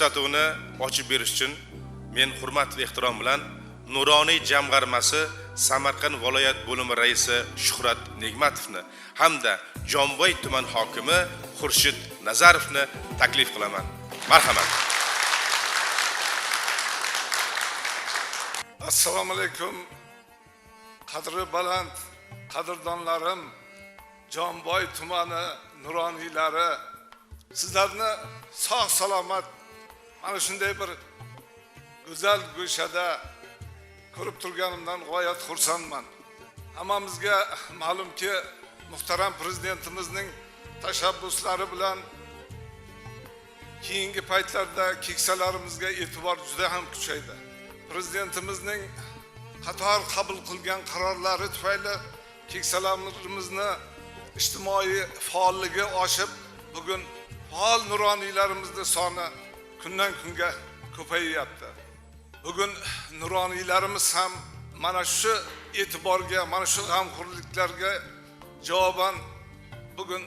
ko'rsatuvni ochib berish uchun men hurmat va ehtirom bilan Nuroniy jamg'armasi Samarqand viloyat bo'limi raisi Shuhrat Negmatovni hamda Jomboy tuman hokimi Xurshid Nazarovni taklif qilaman. Marhamat. Assalomu alaykum. Qadri baland qadrdonlarim, Jomboy tumani nuroniylari, sizlarni sog' salomat mana shunday bir go'zal go'shada ko'rib turganimdan g'oyat xursandman. Hammamizga ma'lumki, muhtaram prezidentimizning tashabbuslari bilan keyingi paytlarda keksalarimizga e'tibor juda ham kuchaydi. Prezidentimizning qator qabul qilgan qarorlari tufayli keksalarimizni ijtimoiy faolligi oshib, bugun faol nuroniylarimizni soni kundan kunga ko'payyapti. Bugun nuroniylarimiz ham mana shu e'tiborga, mana shu g'amxo'rliklarga javoban bugun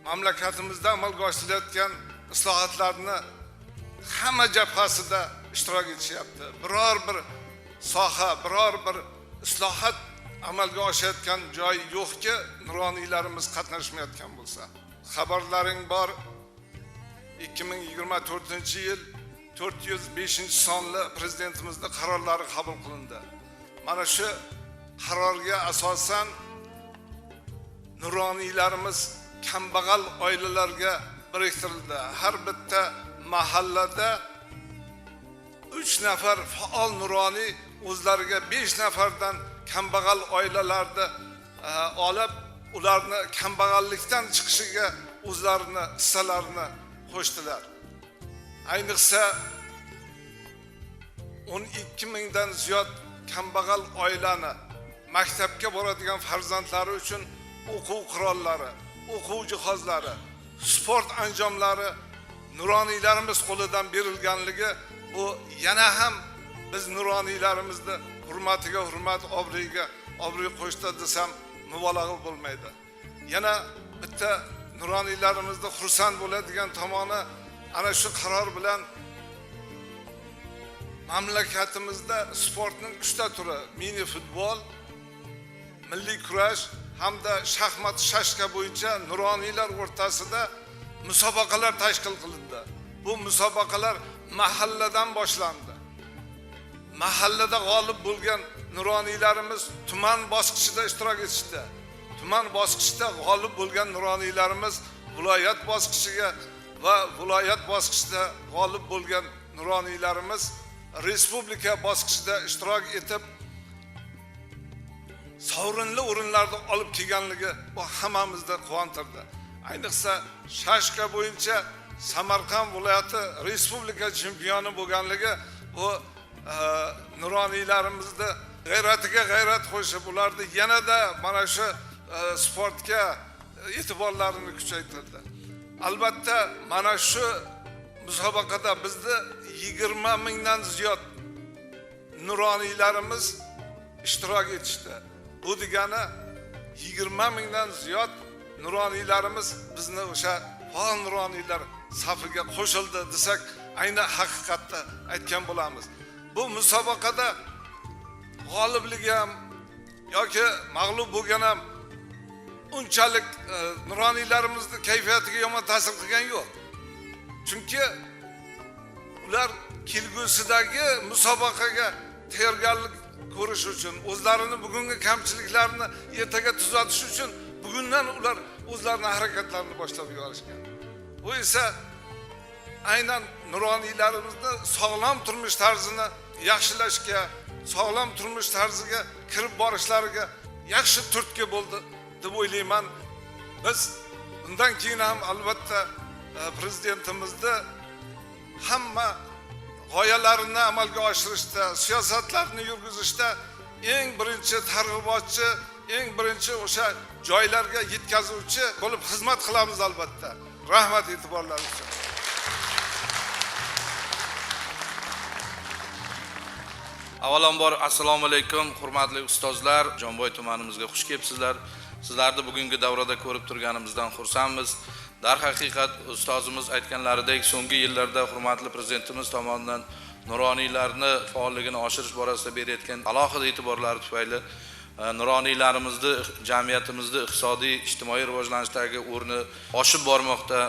mamlakatimizda amalga oshirilayotgan islohotlarni hamma jabhasida ishtirok etishyapti. Biror bir soha, biror bir islohot amalga oshayotgan joy yo'qki, nuroniylarimiz qatnashmayotgan bo'lsa. Xabarlaring bor, 2024-yil 405-sonli prezidentimizning qarorlari qabul qilindi. Mana shu qarorga asosan nuroniylarimiz kambag'al oilalarga biriktirildi. Har bitta mahallada 3 nafar faol nuroniy o'zlariga 5 nafardan kambag'al oilalarni olib, ularni kambag'allikdan chiqishiga o'zlarini hissalarini qo'shdilar. Ayniqsa 12 mingdan ziyod kambag'al oilani maktabga boradigan farzandlari uchun o'quv qurollari, o'quv jihozlari, sport anjomlari nuroniylarimiz qo'lidan berilganligi bu yana ham biz nuroniylarimizni hurmatiga hurmat, obro'yiga obro'y qo'shdi desam mubolag'a bo'lmaydi. Yana bitta nuroniylarimizni xursand bo'ladigan tomoni, ana shu qaror bilan mamlakatimizda sportning 3 ta turi, mini futbol, milliy kurash hamda shaxmat shashka bo'yicha nuroniylar o'rtasida musobaqalar tashkil qilindi. Bu musobaqalar mahalladan boshlandi. Mahallada g'olib bo'lgan nuroniylarimiz tuman bosqichida ishtirok etishdi. Tuman bosqichida g'olib bo'lgan nuroniylarimiz viloyat bosqichiga va viloyat bosqichida g'olib bo'lgan nuroniylarimiz respublika bosqichida ishtirok etib sovrinli o'rinlarni olib kelganligi bu hammamizni quvontirdi. Ayniqsa shashka bo'yicha Samarqand viloyati respublika chempioni bo'lganligi bu nuroniylarimizni g'ayratiga g'ayrat qo'shib, ularni yanada mana shu sportga e'tiborlarini kuchaytirdi. Albatta mana shu musobaqada bizni 20 mingdan ziyod nuroniylarimiz ishtirok etishdi. Bu degani 20 mingdan ziyod nuroniylarimiz bizni o'sha faol nuroniylar safiga qo'shildi desak, ayni haqiqatda aytgan bo'lamiz. Bu musobaqada g'oliblik ham yoki mag'lub bo'lgan ham unchalik nuroniylarimizni kayfiyatiga yomon ta'sir qilgan yo'q. Chunki ular kelgusidagi musobaqaga tayyorgarlik ko'rish uchun, o'zlarini bugungi kamchiliklarini ertaga tuzatish uchun bugundan ular o'zlarining harakatlarini boshlab yuborishgan. Bu esa aynan nuroniylarimizni sog'lom turmush tarzini yaxshilashga, sog'lom turmush tarziga kirib borishlariga yaxshi turtki bo'ldi deb o'ylayman. Biz bundan keyin ham albatta prezidentimizni hamma g'oyalarini amalga oshirishda, siyosatlarni yurgizishda eng birinchi targ'ibotchi, eng birinchi o'sha joylarga yetkazuvchi bo'lib xizmat qilamiz albatta. Rahmat e'tiborlaringiz uchun. Avvalambor assalomu alaykum, hurmatli ustozlar, Jomboy tumanimizga xush kelibsizlar. Sizlarni bugungi davrada ko'rib turganimizdan xursandmiz. Darhaqiqat ustozimiz aytganlaridek, so'nggi yillarda hurmatli prezidentimiz tomonidan nuroniylarni faolligini oshirish borasida berayotgan alohida e'tiborlari tufayli nuroniylarimizni jamiyatimizda iqtisodiy, ijtimoiy rivojlanishdagi o'rni oshib bormoqda.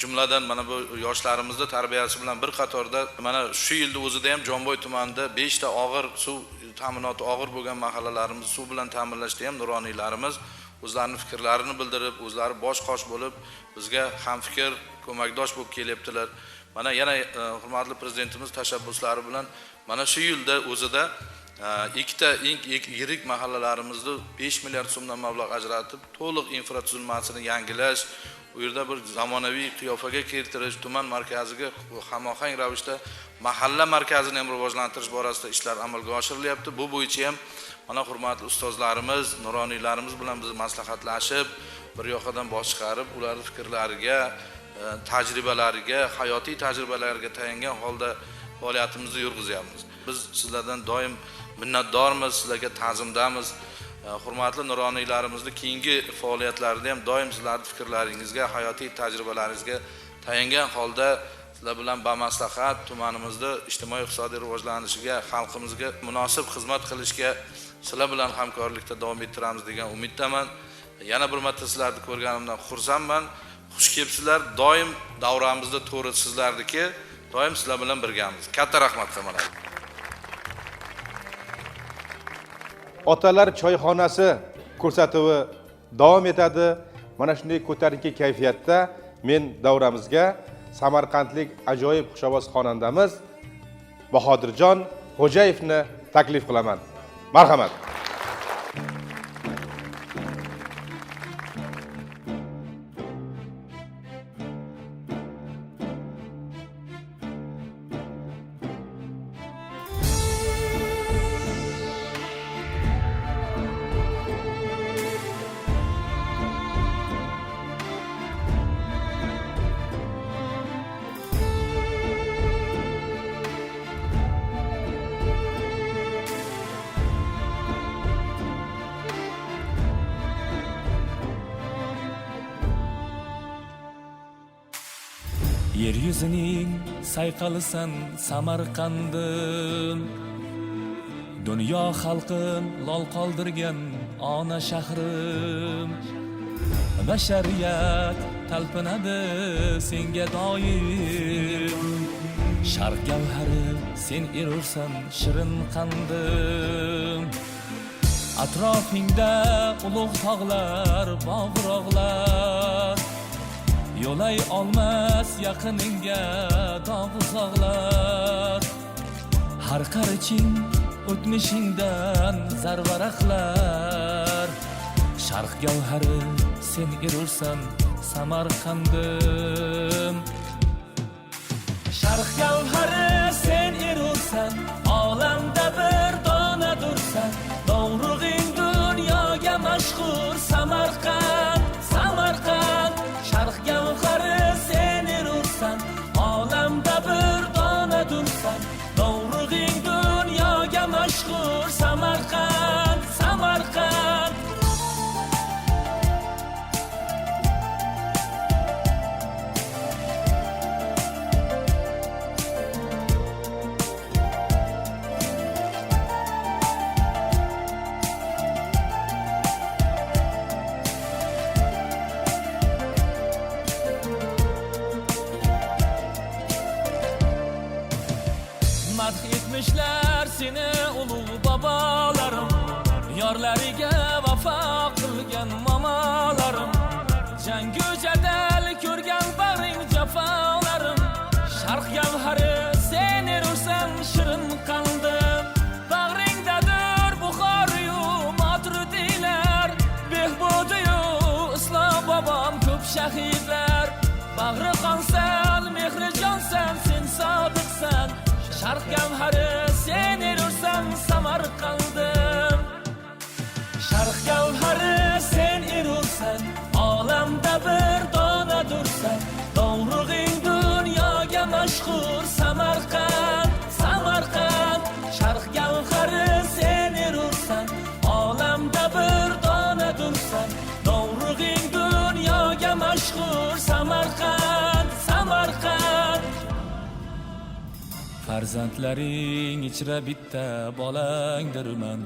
Jumladan mana bu yoshlarimizni tarbiyasi bilan bir qatorda mana shu yilda o'zida ham Jomboy tumanida 5 ta og'ir suv ta'minoti og'ir bo'lgan mahallalarimizni suv bilan ta'minlashda ham nuroniylarimiz o'zlarining fikrlarini bildirib, o'zlari bosh-qosh bo'lib, bizga hamfikr, ko'makdosh bo'lib kelyaptilar. Mana yana hurmatli prezidentimiz tashabbuslari bilan mana shu yilda o'zida ikkita eng yirik mahallalarimizni 5 milliard so'mdan mablag' ajratib, to'liq infratuzilmasini yangilash, u yerda bir zamonaviy qiyofaga keltirish, tuman markaziga hamohang ravishda mahalla markazini ham rivojlantirish borasida ishlar amalga oshirilyapti. Bu bo'yicha ham mana hurmatli ustozlarimiz, nuroniylarimiz bilan biz maslahatlashib, bir yoqadan bosh chiqarib, ularning fikrlariga, tajribalariga, hayotiy tajribalariga tayangan holda faoliyatimizni yurg'izyapmiz. Biz sizlardan doim minnatdormiz, sizlarga ta'zimdamiz. Hurmatli nuroniylarimizni keyingi faoliyatlarida ham doim sizlarning fikrlaringizga, hayotiy tajribalaringizga tayangan holda sizlar bilan bamaslahat tumanimizda ijtimoiy iqtisodiy rivojlanishiga, xalqimizga munosib xizmat qilishga sizlar bilan hamkorlikda davom ettiramiz degan umiddaman. Yana bir marta sizlarni ko'rganimdan xursandman. Xush kelibsizlar. Doim davramizda to'g'ri sizlarniki, doim sizlar bilan birgamiz. Katta rahmat qilamiz. Otalar choyxonasi ko'rsatuvi davom etadi. Mana shunday ko'tarinki kayfiyatda men davramizga samarqandlik ajoyib xushovoz xonandamiz Bahodirjon Xo'jayevni taklif qilaman. Marhamat. Yer yüzüning sayqalisan Samarqandim, dunyo xalqin lol qoldirgan ona shahrim. Bashariyat talpinadi senga doim, sharq gavhari sen erursan shirin qandim. Atrofingda ulug' tog'lar, bog'roqlar, yo'lay olmas yaqiningga dog'-zog'lar. Har qariching o'tmishingdan zarvaraqlar, sharq gavhari sen erursan Samarqandim. Sharq gavhari sen erursan, olamda bir dona dursan, dovrug'ing dunyoga mashhur Samarqand, Samarqand. Sharq gavhari sen erursan, olamda bir dona dursan, dovrug'ing dunyoga mashhur Samarqand, Samarqand. Madh etmişler seni ulug' babalarım, yorlariga vafo qilgan mamalarim. Jangu jadal ko'rgan bag'ring jafolarim, sharq gavhari sen erursan shirin qandim. Bag'ringdadir Buxoriyu Matrudilar, Behbudiyu Islom bobom ko'p shahidlar. Bag'ri qonsan, mehri jonsan, sen sodiqsan, sharq gavhari sen erursan Samarqandim. Sharq gavhari sen erursan, olamda bir Farzandlaring ichra bitta bolangdirman.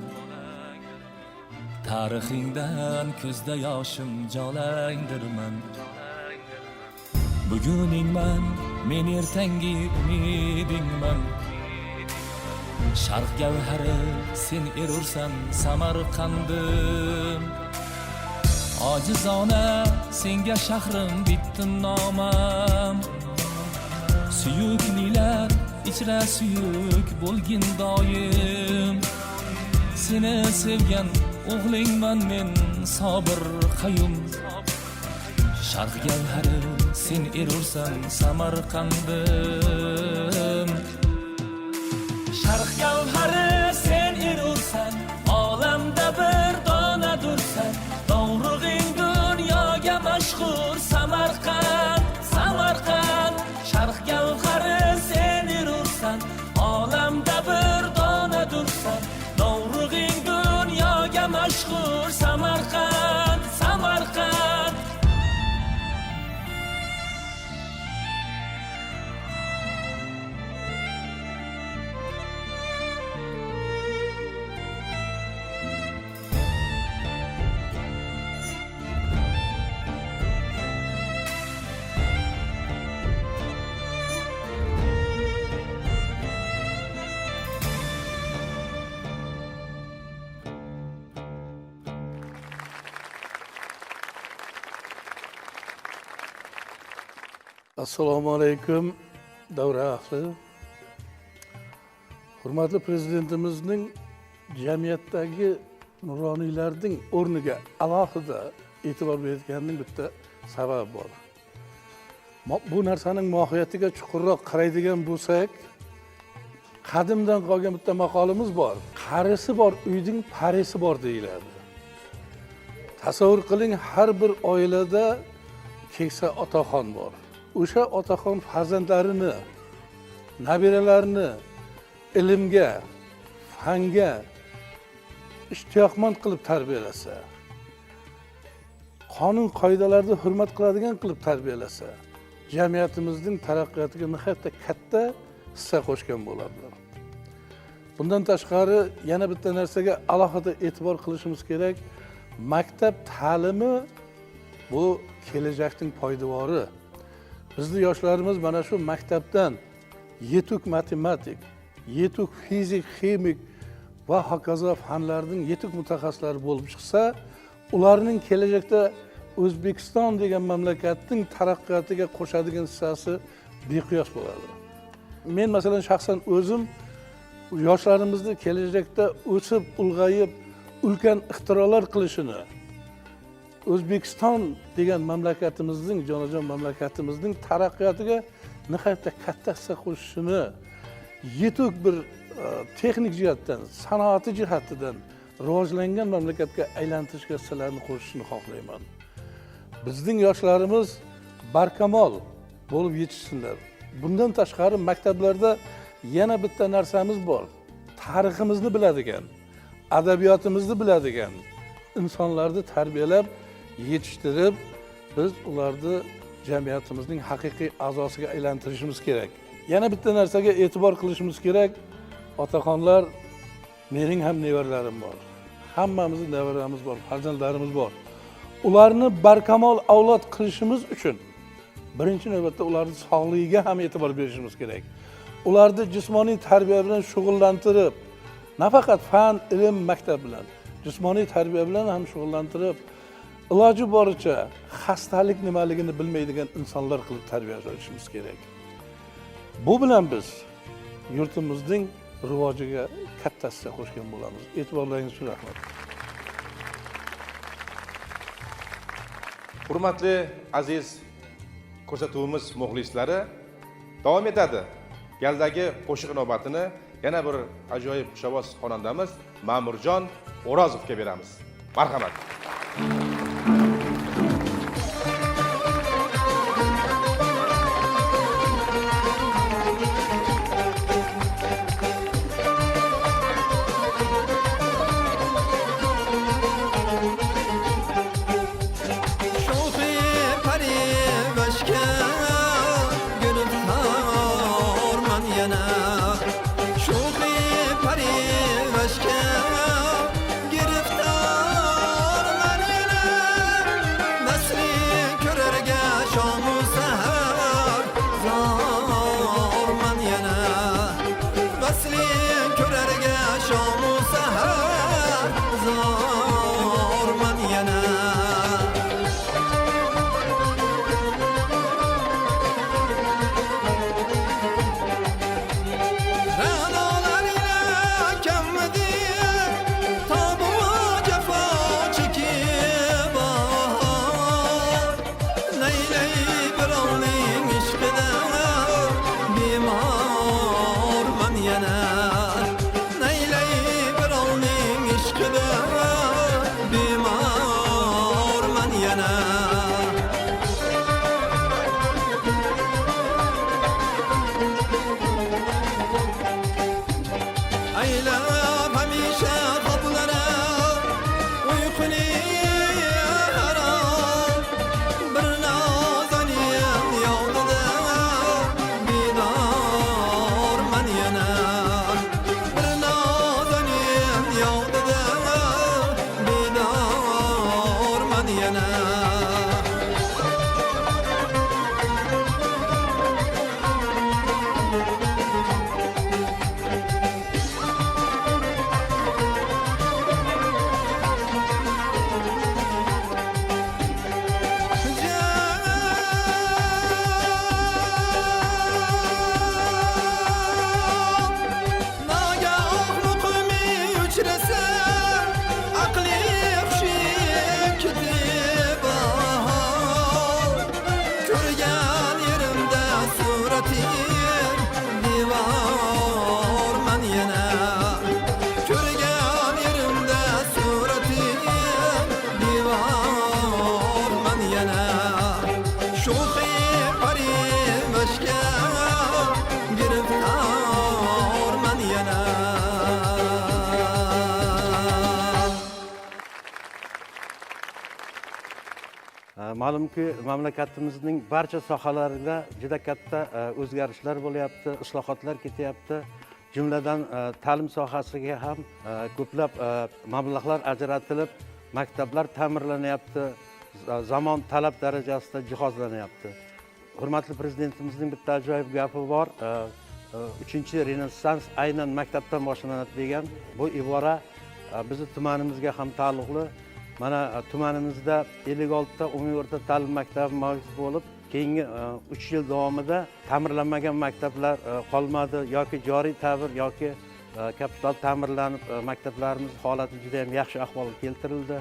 Tarixingdan ko'zda yoshim jolangdirman. Buguningman, men ertangi umidingman. Sharq gavhari sen erursan Samarqandim. Ojizona senga shahrim bittin nomam. Suyuklilar ichra suyuk bo'lgin doim. Seni sevgan o'g'lingman men Sobir Qayum. Sharq gavhari sen erursan Samarqandim. Sharq gavhari sen erursan, olamda bir dona dursan. Dovrug'ing dunyoga mashhur Samarqand, Samarqand. Sharq gavhari sen erursan, olamda bir dona dursan. Dovrug'ing dunyoga mashhur Samarqand, Samarqand. Assalomu alaykum davra ahli. Hurmatli prezidentimizning jamiyatdagi nuroniylarning o'rniga alohida e'tibor berganining bitta sababi bor. Bu narsaning mohiyatiga chuqurroq qaraydigan bo'lsak, qadimdan qolgan bitta maqolimiz bor. Qarisi bor uyning parisi bor deyiladi. Tasavvur qiling, har bir oilada keksa otaxon bor. O'sha otaxon farzandlarini, nabiralarini ilmga, fanga ishtiyoqmand qilib tarbiyalasa, qonun qoidalarni hurmat qiladigan qilib tarbiyalasa, jamiyatimizning taraqqiyotiga nihoyatda katta hissa qo'shgan bo'ladilar. Bundan tashqari yana bitta narsaga alohida e'tibor qilishimiz kerak. Maktab ta'limi bu kelajakning poydevori. Bizning yoshlarimiz mana shu maktabdan yetuk matematik, yetuk fizik, ximik va hokazo fanlarning yetuk mutaxassislari bo'lib chiqsa, ularning kelajakda O'zbekiston degan mamlakatning taraqqiyotiga qo'shadigan hissasi beqiyos bo'ladi. Men masalan shaxsan o'zim yoshlarimizni kelajakda o'sib, ulg'ayib, ulkan ixtirolar qilishini, O'zbekiston degan mamlakatimizning, jonajon mamlakatimizning taraqqiyotiga nihoyatda katta hissa qo'shishini, yetuk bir texnik jihatdan, sanoati jihatidan rivojlangan mamlakatga aylantirishga hissalarni qo'shishni xohlayman. Bizning yoshlarimiz barkamol bo'lib yetishsinlar. Bundan tashqari maktablarda yana bitta narsamiz bor. Tariximizni biladigan, adabiyotimizni biladigan insonlarni tarbiyalab, yetishtirib, biz ularni jamiyatimizning haqiqiy a'zosiga aylantirishimiz kerak. Yana bitta narsaga e'tibor qilishimiz kerak. Otaxonlar, mening ham nevaralarim bor. Hammamizning nevaramiz bor, farzandlarimiz bor. Ularni barkamol avlod qilishimiz uchun birinchi navbatda ularning sog'ligiga ham e'tibor berishimiz kerak. Ularni jismoniy tarbiya bilan shug'ullantirib, nafaqat fan, ilm, maktab bilan, jismoniy tarbiya bilan ham shug'ullantirib, iloji boricha xastalik nimaligini bilmaydigan insonlar qilib tarbiyalashimiz kerak. Bu bilan biz yurtimizning rivojiga katta hissa qo'shgan bo'lamiz. E'tiborlaringiz uchun rahmat. Hurmatli aziz ko'rsatuvimiz muxlislari, davom etadi. Galdagi qo'shiq inobatini yana bir ajoyib xushovoz xonandamiz Ma'murjon O'rozovga beramiz. Marhamat. deb hamisha qoplarım Uykuni haram Bir nazanim yolda Bidorman yana Bir nazanim yolda Bidorman yana Ma'lumki mamlakatimizning barcha sohalarida juda katta o'zgarishlar bo'lyapti, islohotlar ketyapti. Jumladan ta'lim sohasiga ham ko'plab mablag'lar ajratilib, maktablar ta'mirlanyapti, zamon talab darajasida jihozlanyapti. Hurmatli prezidentimizning bitta ajoyib gapi bor. 3-renessans aynan maktabdan boshlanadi degan. Bu ibora bizni tumanimizga ham taalluqli. Mana tumanimizda 56 ta umumiy o'rta ta'lim maktabi mavjud bo'lib, keyingi 3 yil davomida ta'mirlanmagan maktablar qolmadi yoki joriy ta'mir yoki kapital ta'mirlanib maktablarimiz holati juda ham yaxshi ahvolga keltirildi.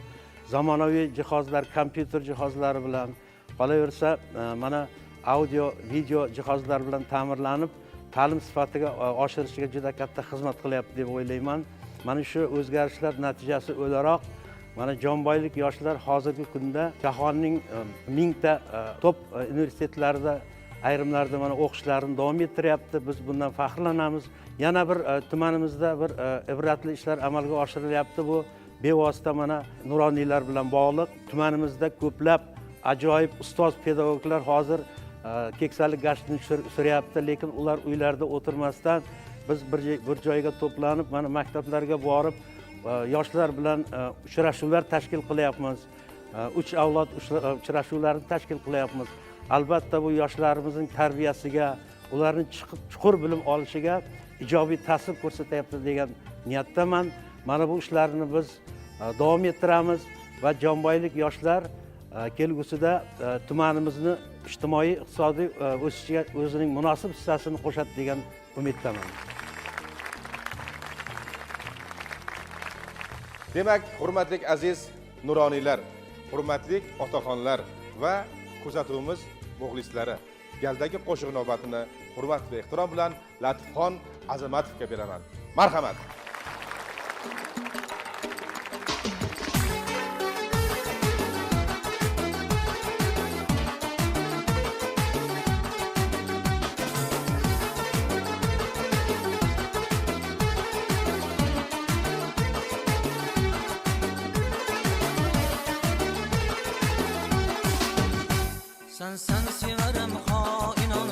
Zamonaviy jihozlar, kompyuter jihozlari bilan qolaversa, mana audio, video jihozlar bilan ta'mirlanib, ta'lim sifatiga oshirishiga juda katta xizmat qilyapti deb o'ylayman. Mana shu o'zgarishlar natijasi o'laroq mana Jomboylik yoshlar hozirgi kunda jahonning 1000 ta top universitetlarida ayrimlarida mana o'qishlarini davom ettiryapti. Biz bundan faxrlanamiz. Yana bir tumanimizda bir ibratli ishlar amalga oshirilyapti. Bu bevosita mana nuroniylar bilan bog'liq. Tumanimizda ko'plab ajoyib ustoz pedagoglar hozir keksalik gashtini suryapti, lekin ular uylarida o'tirmasdan biz bir joyga to'planib mana maktablarga borib yoshlar bilan uchrashuvlar tashkil qilyapmiz. 3 avlod uchrashuvlarini tashkil qilyapmiz. Albatta bu yoshlarimizning tarbiyasiga, ularning chuqur bilim olishiga ijobiy ta'sir ko'rsatyapti degan niyatdaman. Mana bu ishlarni biz davom ettiramiz va Jomboylik yoshlar kelgusida tumanimizni ijtimoiy iqtisodiy o'sishiga o'zining munosib hissasini qo'shadi degan umiddaman. Demak, hurmatli aziz nuroniylar, hurmatli otaxonlar va kuzatuvimiz muxlislari, galdagi qo'shiq navbatini hurmat va ehtirom bilan Latifxon Azamatovga beraman. Marhamat. Sen severim inon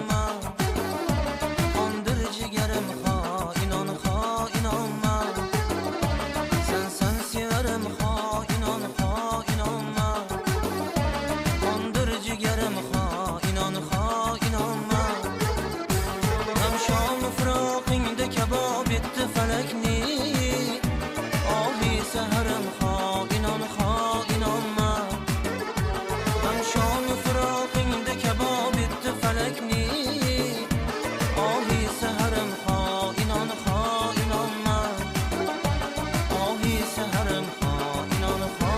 ma Qondir jigarim inon ma Sen severim inon ma Qondir jigarim inon ma Ham shom firoqingda kabob etdi falakni Ohi saharim inon ma Shom firoqingda kabob etdi falakni Ohi saharim inon ma Ohi saharim inon ma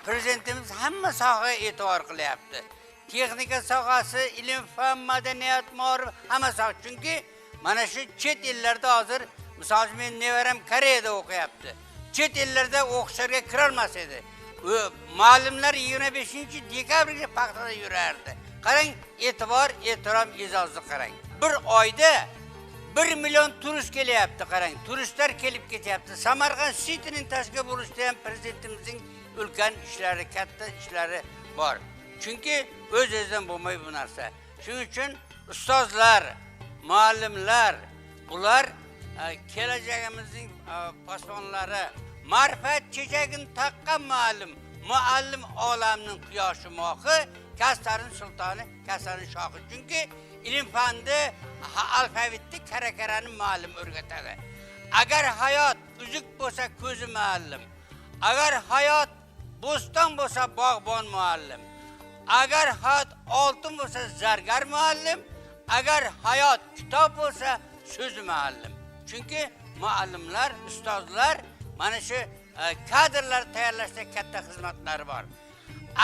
prezidentimiz hamma sohaga e'tibor qilyapti. Texnika sohasi, ilm, fan, madaniyat, ma'rifat hamma soha. Chunki mana shu chet ellarda hozir, misol uchun men nevaram Koreyada o'qiyapti. Chet ellarda o'qishlarga kira olmas edi. Muallimlar 25-dekabrga paxtada yurardi. Qarang, e'tirom, e'zozni qarang. Bir oyda 1 million turist kelyapti, qarang. Turistlar kelib ketyapti. Samarqand City'ning tashkil bo'lishida ham prezidentimizning ulkan ishlari, katta ishlari bor. Chunki o'z-o'zidan bo'lmay bu narsa. Shuning uchun ustozlar, muallimlar, bular kelajagimizning posbonlari, ma'rifat chechagini taqqan muallim olamning quyoshi mohi, kastarning sultoni, kastarning shohi. Chunki ilm fanda alfavitni karakarani muallim o'rgatadi. Agar hayot uzuk bo'lsa ko'zi muallim, agar hayot bo'ston bo'lsa bog'bon muallim, agar hayot oltin bo'lsa zargar muallim, agar hayot kitob bo'lsa so'zi muallim. Chunki muallimlar, ustozlar mana shu kadrlar tayyorlashda katta xizmatlari bor.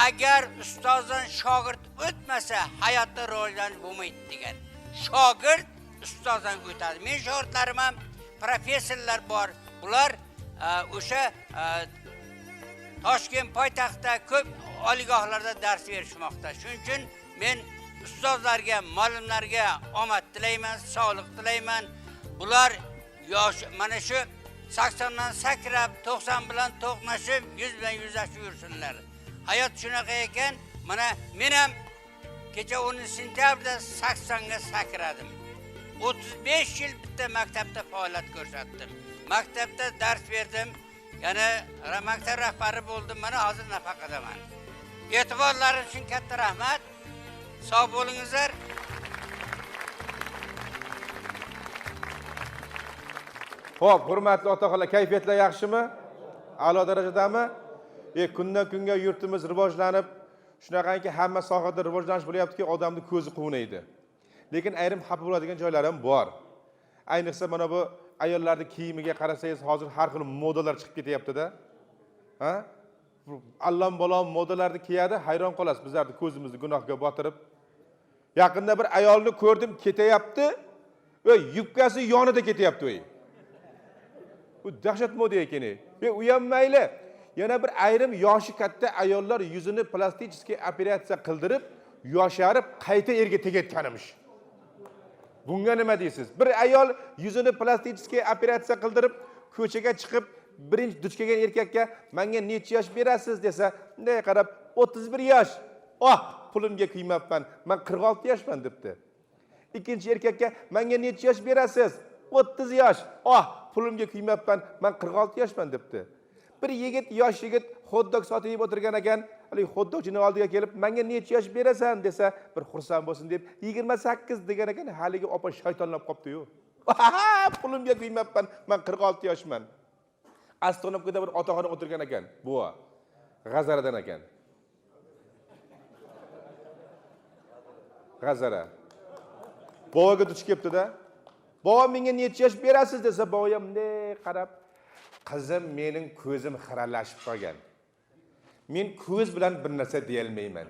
Agar ustozdan shogird o'tmasa, hayotda rivojlanish bo'lmaydi degan. Shogird ustozdan o'tadi. Men shogirdlarim ham professorlar bor. Bular o'sha Toshkent poytaxtda ko'p oliygohlarda dars berishmoqda. Shuning uchun men ustozlarga, muallimlarga omad tilayman, sog'lik tilayman. Bular yosh mana shu 80 dan sakrab, 90 bilan to'qnashib, 100 bilan yuzlashib yursinlar. Hayot shunaqa ekan. Mana men ham kecha 10 sentyabrda 80 ga sakradim. 35 yil bitta maktabda faoliyat ko'rsatdim. Maktabda dars berdim. Yana maktab rahbari bo'ldim. Mana hozir nafaqadaman. E'tiborlaringiz uchun katta rahmat. Sog' bo'lingizlar. Xo'p, hurmatli otaxonlar, kayfiyatlar yaxshimi? A'lo darajadami? Kundan kunga yurtimiz rivojlanib, shunaqangi hamma sohada rivojlanish bo'lyaptiki, odamning ko'zi quvnaydi. Lekin ayrim xafa bo'ladigan joylar ham bor. Ayniqsa mana bu ayollarning kiyimiga qarasangiz, hozir har xil modalar chiqib ketyapti-da. Ha? Allom-balom modalarni kiyadi, hayron qolasiz, bizlarni ko'zimizni gunohga botirib. Yaqinda bir ayolni ko'rdim, ketayapti, va yubkasi yonida ketyapti o'y. Bu dahshat moda ekan. U ham mayli. Yana bir ayrim yoshi katta ayollar yuzini plastik operatsiya qildirib, yosharib qayta erga tegayotganimish. Bunga nima deysiz? Bir ayol yuzini plastik operatsiya qildirib, ko'chaga chiqib, birinchi duch kelgan erkakka menga necha yosh berasiz desa, bunday qarab 31 yosh. Pulimga qiymabman. Men 46 yoshman debdi. Ikkinchi erkakka menga necha yosh berasiz? 30 yosh. Pulimga qiymabman. Men 46 yoshman debdi. Bir yosh yigit hot-dog sotib o'tirgan ekan, haligi hot-dogchining oldiga kelib, menga necha yosh berasan desa, bir xursand bo'lsin deb 28 degan ekan, haligi opa shaytonlab qopdi-yu. Pulimga qiymabman. Men 46 yoshman. Astronomda bir otaxona o'tirgan ekan, buva. G'azaradan ekan. G'azara. Bovaga duch kelibdi-da. Bova menga necha yosh berasiz desa, bova ham bunday qarab, qizim mening ko'zim xiralashib qolgan. Men ko'z bilan bir narsa deya olmayman.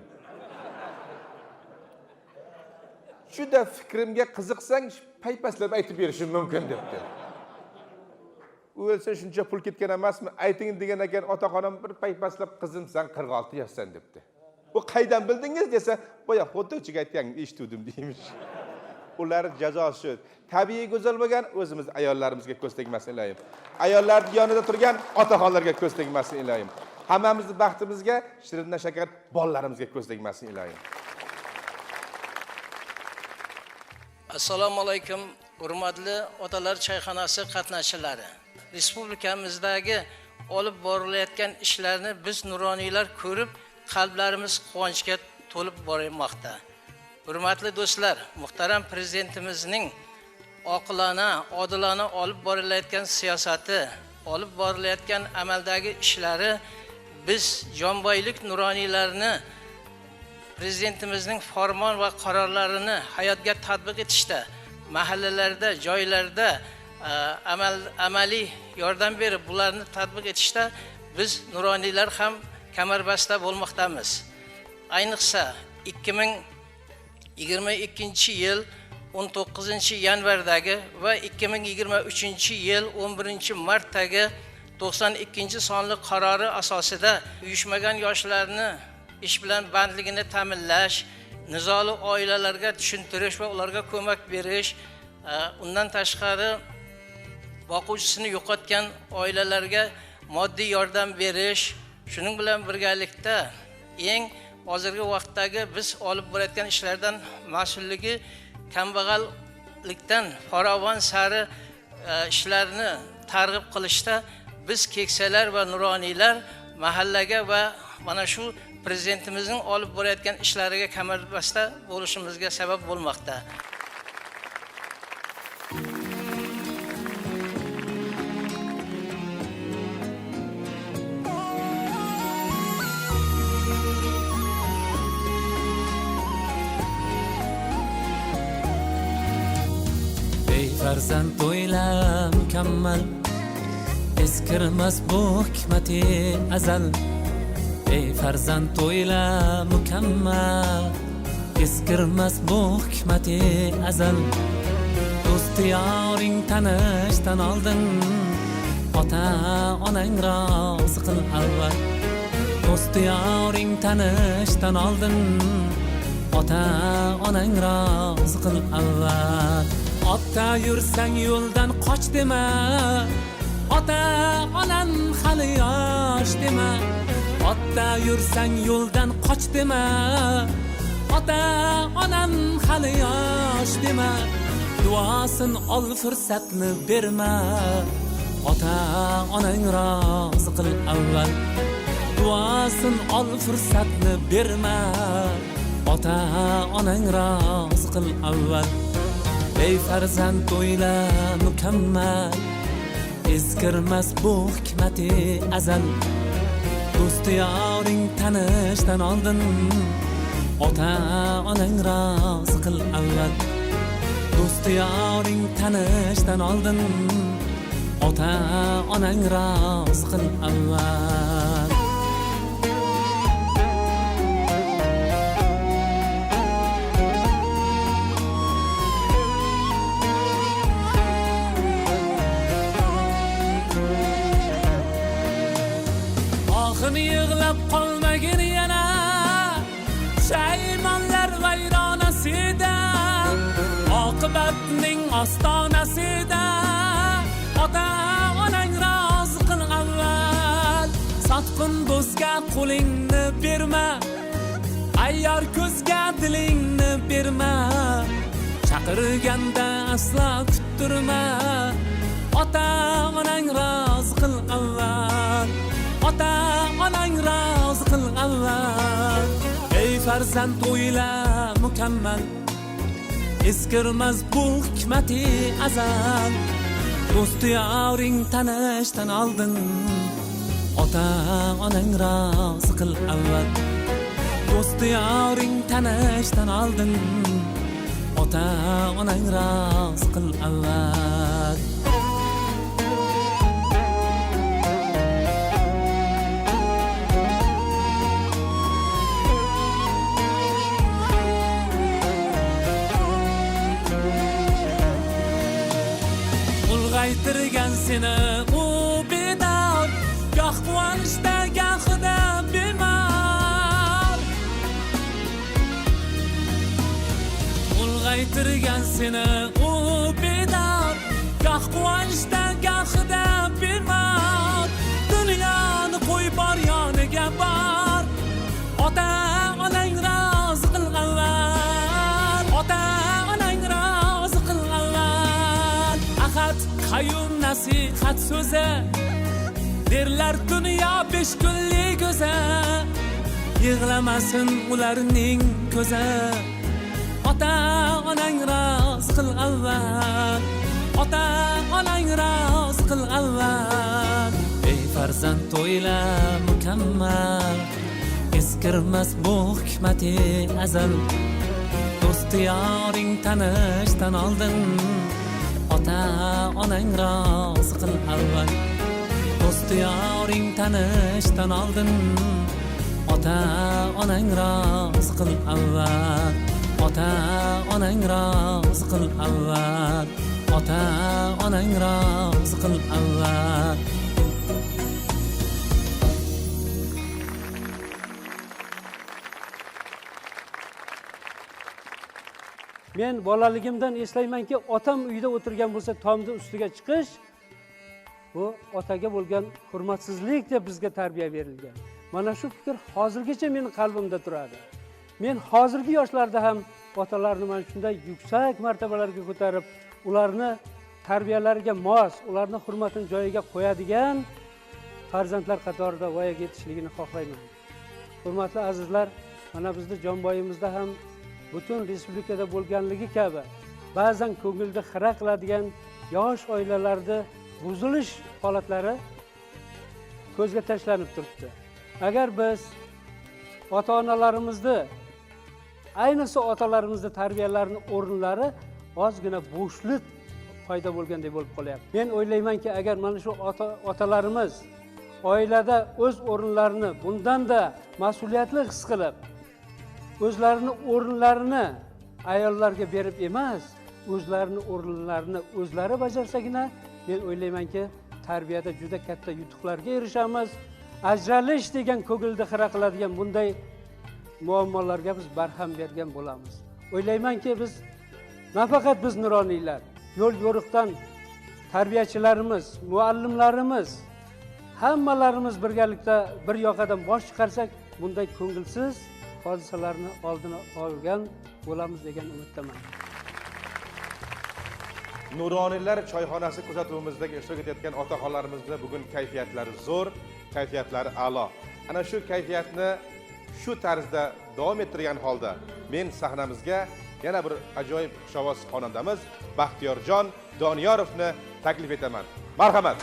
Juda fikrimga qiziqsang, paypaslab aytib berishim mumkin debdi. O'lsa shuncha pul ketgan emasmi? Ayting degan ekan, otaxonam bir paypaslab qizim sen 46 yoshsan debdi. Bu qaydan bildingiz desa, boya xottochiga aytgan eshitdim deymish. Ular jazosi tabiiy go'zal bo'lgan o'zimiz ayollarimizga ko'z tegmasin iloyim. Ayollarning yonida turgan otaxonlarga ko'z tegmasin iloyim. Hammamizning baxtimizga, shirinna shakar bolalarimizga ko'z tegmasin iloyim. Assalomu alaykum, hurmatli otalar chayxonasi qatnashchilari. Respublikamizdagi olib borilayotgan ishlarni biz nuroniylar ko'rib, qalblarimiz quvonchga to'lib bormoqda. Hurmatli do'stlar, muhtaram prezidentimizning oqilona, odilona olib borilayotgan siyosati, olib borilayotgan amaldagi ishlari biz jonboylik nuroniylarni prezidentimizning farmon va qarorlarini hayotga tatbiq etishda, mahallalarda, joylarda amaliy yordam berib, bularni tatbiq etishda biz nuroniylar ham kamarbasta bo'lmoqdamiz. Ayniqsa 2022 yil 19 yanvardagi va 2023 yil 11 martdagi 92 sonli qarori asosida uyushmagan yoshlarni ish bilan bandligini ta'minlash, nizoli oilalarga tushuntirish va ularga ko'mak berish, undan tashqari boquvchisini yo'qotgan oilalarga moddiy yordam berish, shuning bilan birgalikda eng hozirgi vaqtdagi biz olib borayotgan ishlardan mas'ulligi kambag'allikdan farovon sari ishlarni targ'ib qilishda biz keksalar va nuroniylar mahallaga va mana shu prezidentimizning olib borayotgan ishlariga kamarbasta bo'lishimizga sabab bo'lmoqda. Farzand o'yla mukammal, eskirmas bu hikmati azal. Ey farzand o'yla mukammal, eskirmas bu hikmati azal. Do'sti yoring tanishdan oldin, ota onang rozi qil avval. Do'sti yoring tanishdan oldin, ota onang rozi qil avval. Ota yursang yo'ldan qoch dema, ota onan hali yosh dema. Ota yursang yo'ldan qoch dema, ota onan hali yosh dema. Duosin ol fursatni berma, ota onang rozi qil avval. Duosin ol fursatni berma, ota onang rozi qil avval. Ey farzand o'yla mukammal, eskirmas bu hikmati azal. Do'sti yoring tanishdan oldin, ota onang rozi qil avval. Do'sti yoring tanishdan oldin, ota onang rozi qil avval. Yig'lab qolmagin yana, shaymonlar vayronasida, oqibatning ostonasida. Ota onang rozi qil avval. Sotqin bo'zga qo'lingni berma, ayyor ko'zga dilingni berma. Chaqirganda aslo kuttirma, ota onang rozi qil avval. Ota onang rozi qil avval. Ey farzand o'yla mukammal, eskirmas bu hikmati azal. Do'sti yoring tanishdan oldin, ota onang rozi qil avval. Do'sti yoring tanishdan oldin, ota onang rozi qil avval. Ulg'aytirgan seni u bedor, goh quvonishda gohida bemor. Ulg'aytirgan seni u bedor, goh quvonishda gohida bemor. Dunyoni qo'y bor yoniga bor, ota onang rozi qil avval. Ota onang rozi qil avval. Ahad qayyum nasihat so'zi derlar dunyo 5 kunlik o'zi. Yig'lamasin ularning ko'zi, ota onang rozi qil avval. Ota onang rozi qil avval. Ey farzand o'yla mukammal, eskirmas bu hikmati azal. Do'sti yoring tanishdan oldin, ota onang rozi qil avval. Do'sti yoring tanishdan oldin, ota onang rozi qil avval, ota onang rozi qil avval, ota onang rozi qil avval. Men bolaligimdan eslaymanki, otam uyda o'tirgan bo'lsa, tomni ustiga chiqish bu otaga bo'lgan hurmatsizlik deb bizga tarbiya berilgan. Mana shu fikr hozirgacha mening qalbimda turadi. Men hozirgi yoshlarda ham otalarni mana shunday yuksak martabalarga ko'tarib, ularni tarbiyalariga mos, ularni hurmatini joyiga qo'yadigan farzandlar qatorida voyaga yetishligini xohlayman. Hurmatli azizlar, mana bizning Jonboyimizda ham butun respublikada bo'lganligi kabi ba'zan ko'ngilni xira qiladigan yosh oilalarda buzilish holatlari ko'zga tashlanib turibdi. Agar biz ota-onalarimizni, ayniqsa otalarimizni tarbiyalarini o'rinlari ozgina bo'shlik paydo bo'lgandek bo'lib qolyapti. Men o'ylaymanki, agar mana shu otalarimiz oilada o'z o'rinlarini bundanda mas'uliyatli his qilib, o'zlarini o'rinlarini ayollarga berib emas, o'zlarini o'rinlarini o'zlari bajarsagina, men o'ylaymanki, tarbiyada juda katta yutuqlarga erishamiz. Ajralish degan ko'ngilni xira qiladigan bunday muammolarga biz barham bergan bo'lamiz. O'ylaymanki, biz nafaqat biz nuroniylar, yo'l yo'riqdan tarbiyachilarimiz, muallimlarimiz hammalarimiz birgalikda bir yoqadan bosh chiqarsak, bunday ko'ngilsiz hodisalarni oldini olgan bo'lamiz degan umiddaman. Nuroniylar choyxonasi ko'rsatuvimizdagi ishtirok etayotgan otaxonlarimizda bugun kayfiyatlari zo'r, kayfiyatlari a'lo. Ana shu kayfiyatni shu tarzda davom ettirgan holda men sahnamizga yana bir ajoyib xushovoz xonandamiz Baxtiyorjon Doniyorovni taklif etaman. Marhamat.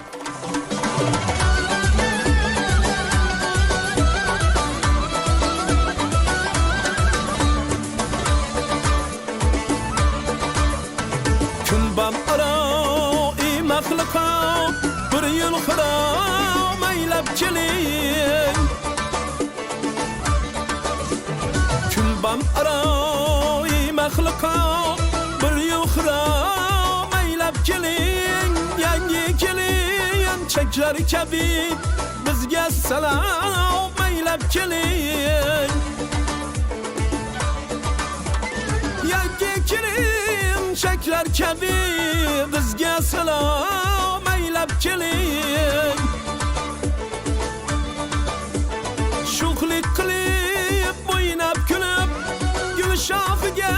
Bam ara maxluqa bir yıl xira maylab keling Kulbam ara maxluqa bir yıl xira maylab keling Yangi keling cheklar kabi bizga salom maylab keling Yangi keling cheklar kabi bizga salom aylab keling Shuqlik qilib o'ynab kulib Gulshofiga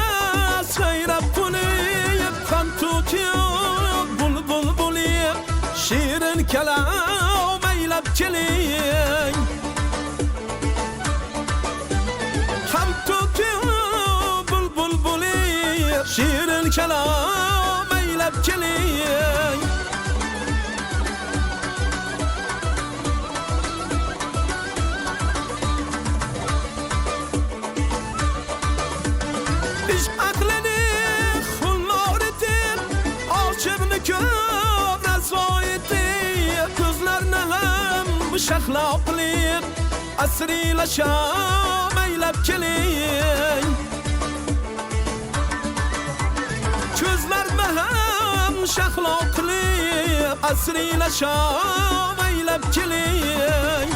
sayrab qo'nib qon tutib bulbul bo'lib shirin kalom aylab keling Ham tutib bulbul bo'lib shirin kalom aylab keling Ish aqlini xullar etib Ochiqni ko'p razo etib Ko'zlarni ham shahloqli asrilasham aylab keling Ko'zlarni ham shahloqli asrilasham aylab keling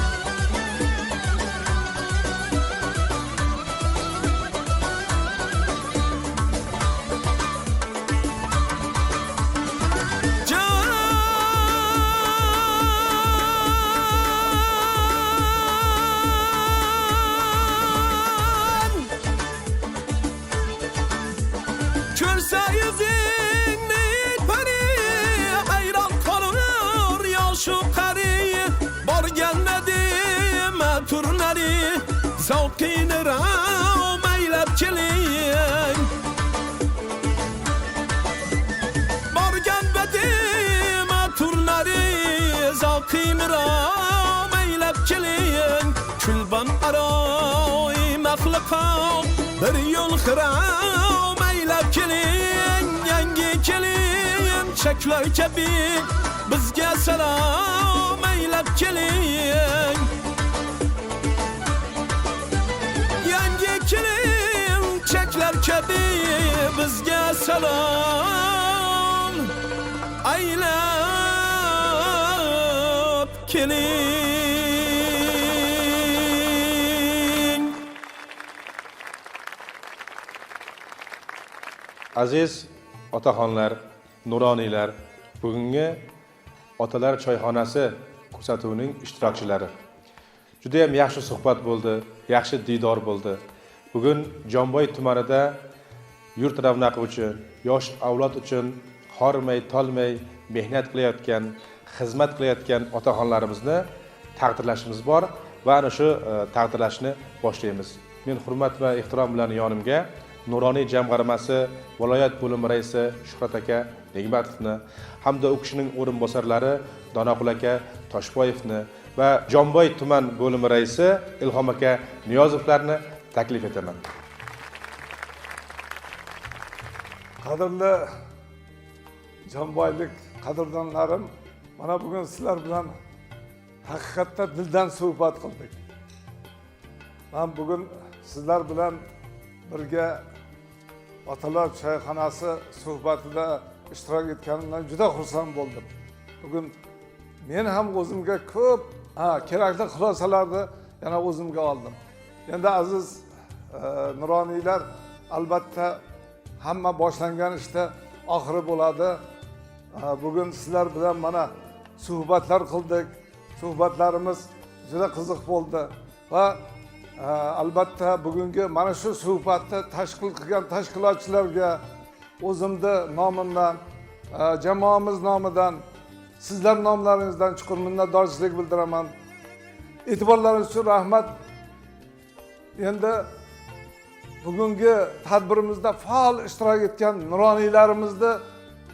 Ko'rsa yuzingni pari hayron qolur yoshu qari borganda dema turnari zavqini ram aylab keling borganda dema turnari zavqini ram aylab keling kulban aroy maxluqa bir yo'l xiram aylab keling yangi keling cheklar kabi bizga salom aylab keling bizga salom aylab keling. Aziz otaxonlar, nuroniylar, bugungi Otalar choyxonasi ko'rsatuvining ishtirokchilari. Juda ham yaxshi suhbat bo'ldi, yaxshi diydor bo'ldi. Bugun Jomboy tumanida yurt ravnaqi uchun, yosh avlod uchun hormay, tolmay mehnat qilayotgan, xizmat qilayotgan otaxonlarimizni taqdirlashimiz bor va ana shu taqdirlashni boshlaymiz. Men hurmat va ehtirom bilan yonimga Nuroniy jamg'armasi viloyat bo'limi raisi Shuhrat aka Negmatovni hamda u kishining o'rinbosarlari Donaqul aka Toshboyevni va Jomboy tuman bo'limi raisi Ilhom aka Niyozovlarni taklif etaman. Qadrli Jomboylik qadrdonlarim, mana bugun sizlar bilan haqiqatda dildan suhbat qildik. Men bugun sizlar bilan birga Otalar choyxonasi suhbatida ishtirok etganimdan juda xursand bo'ldim. Bugun men ham o'zimga ko'p kerakli xulosalarni yana o'zimga oldim. Endi aziz nuroniylar, albatta hamma boshlangan ishda oxiri bo'ladi. Bugun sizlar bilan mana suhbatlar qildik. Suhbatlarimiz juda qiziq bo'ldi va albatta bugungi mana shu suhbatni tashkil qilgan tashkilotchilarga o'zimni nomimdan, jamoamiz nomidan, sizlar nomlaringizdan chuqur minnatdorchilik bildiraman. E'tiborlaringiz uchun rahmat. Endi bugungi tadbirimizda faol ishtirok etgan nuroniylarimizni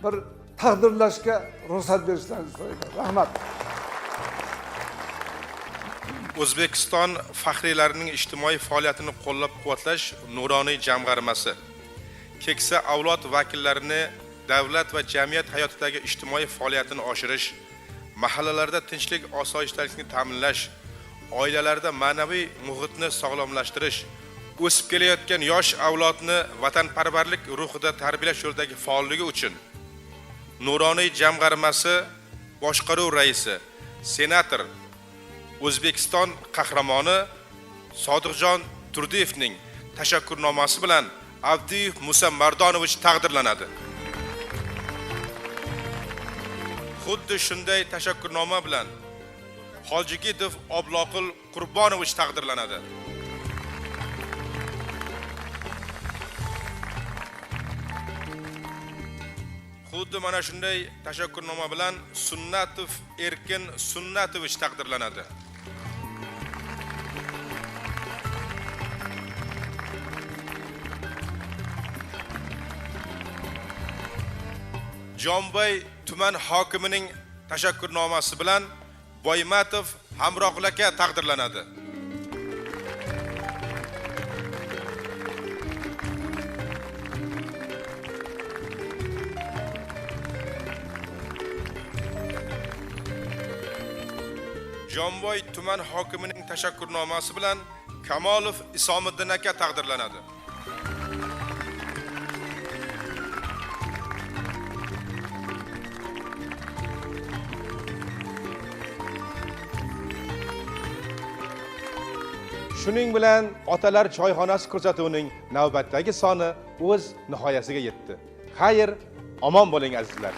bir taqdirlashga ruxsat berishlaringizni so'rayman. Rahmat. O'zbekiston faxriylarining ijtimoiy faoliyatini qo'llab-quvvatlash Nuroniy jamg'armasi keksa avlod vakillarini davlat va jamiyat hayotidagi ijtimoiy faoliyatini oshirish, mahallalarda tinchlik, osoyishtalikni ta'minlash, oilalarda ma'naviy muhitni sog'lomlashtirish, o'sib kelayotgan yosh avlodni vatanparvarlik ruhida tarbiyalash yo'lidagi faolligi uchun Nuroniy jamg'armasi boshqaruv raisi, senator, O'zbekiston qahramoni Sodiqjon Turdiyevning tashakkurnomasi bilan Avdiyev Musa Mardonovich taqdirlanadi. Xuddi shunday tashakkurnoma bilan Hojigidov Obloqul Qurbonovich taqdirlanadi. Xuddi mana shunday tashakkurnoma bilan Sunnatov Erkin Sunnatovich taqdirlanadi. Jomboy tuman hokimining tashakkurnomasi bilan Boymatov Hamroqul aka taqdirlanadi. Jomboy tuman hokimining tashakkurnomasi bilan Kamolov Isomiddin aka taqdirlanadi. Shuning bilan Otalar choyxonasi ko'rsatuvining navbatdagi soni o'z nihoyasiga yetdi. Xayr, omon bo'ling azizlar.